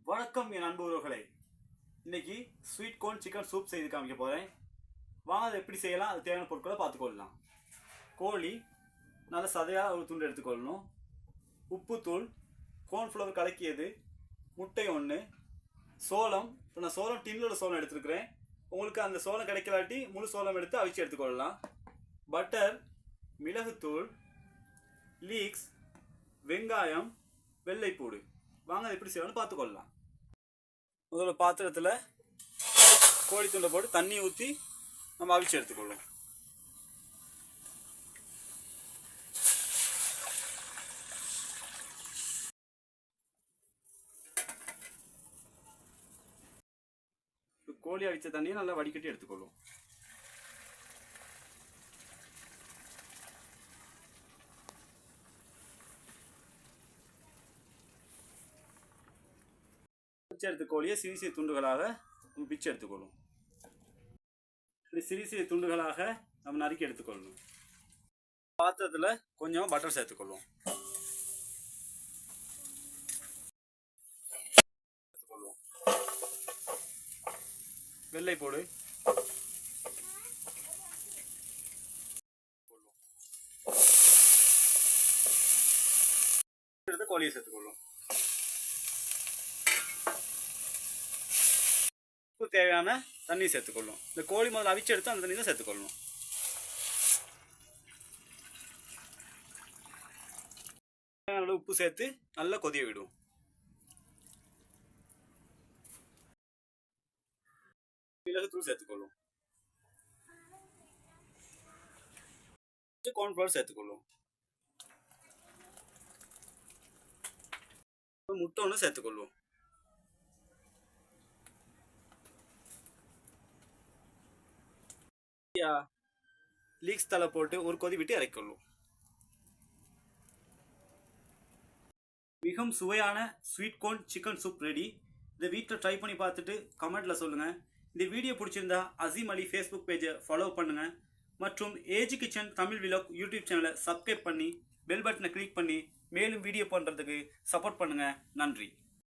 வணக்கம் என் அன்பு உறவுகளே. இன்னைக்கு ஸ்வீட் கோர்ன் சிக்கன் சூப் செய்து காமிக்க போகிறேன். வாங்க அதை எப்படி செய்யலாம், அது தேவையான பொருட்களை பார்த்துக்கொள்ளலாம். கோழி நல்ல சதையாக ஒரு துண்டு எடுத்துக்கொள்ளணும். உப்புத்தூள், கோர்ன்ஃப்ளவர் கலக்கியது, முட்டை ஒன்று, சோளம். இப்போ நான் சோளம் டின்னில் சோளம் எடுத்துருக்கிறேன். உங்களுக்கு அந்த சோளம் கிடைக்கலாட்டி முழு சோளம் எடுத்து அவிச்சு எடுத்துக்கொள்ளலாம். பட்டர், மிளகுத்தூள், லீக்ஸ், வெங்காயம், வெள்ளைப்பூடு. வாங்க எப்படி செய்யணும்னு பார்த்துக்கொள்ளலாம். முதல்ல பாத்திரத்தில் கோழி துண்டை போட்டு தண்ணி ஊற்றி நம்ம அவிச்சு எடுத்துக்கொள்ளும். கோழி அவிச்ச தண்ணியை நல்லா வடிகட்டி எடுத்துக்கொள்ளும். பிச்சு எடுத்து கோழியை சிறிய சிறிய துண்டுகளாக பிச்சு எடுத்துக்கொள்ளும். சிறிய சிறிய துண்டுகளாக நம்ம நறுக்கி எடுத்துக்கொள்ளணும். பாத்திரத்தில் கொஞ்சம் பட்டர் சேர்த்துக்கொள்ளும். வெள்ளை போடு, கோழியை சேர்த்துக்கொள்ளும். தேவையான தண்ணி சேர்த்துக்கொள்ளும். இந்த கோழி முதல்ல அவிச்சு எடுத்து அந்த தண்ணி தான் சேர்த்துக்கொள்ளணும். தேவையான உப்பு சேர்த்து நல்லா கொதிய விடும். மிளகுத்தூள் சேர்த்துக்கொள்ளும். கார்ன்ஃப்ளவர் சேர்த்துக்கொள்ளும். முட்டை ஒன்று சேர்த்துக்கொள்ளும். லீக்ஸ் தலை போட்டு ஒரு கொதி விட்டு இறக்கிக்கொள்ளும். மிகவும் சுவையான ஸ்வீட் கோர்ன் சிக்கன் சூப் ரெடி. இந்த வீட்டில் ட்ரை பண்ணி பார்த்துட்டு கமெண்ட்டில் சொல்லுங்கள். இந்த வீடியோ பிடிச்சிருந்தா அசீம் அலி ஃபேஸ்புக் பேஜை ஃபாலோ பண்ணுங்கள். மற்றும் AG kitchen Tamil vlog YouTube சேனலை சப்ஸ்கிரைப் பண்ணி பெல் பட்டனை கிளிக் பண்ணி மேலும் வீடியோ பண்ணுறதுக்கு சப்போர்ட் பண்ணுங்கள். நன்றி.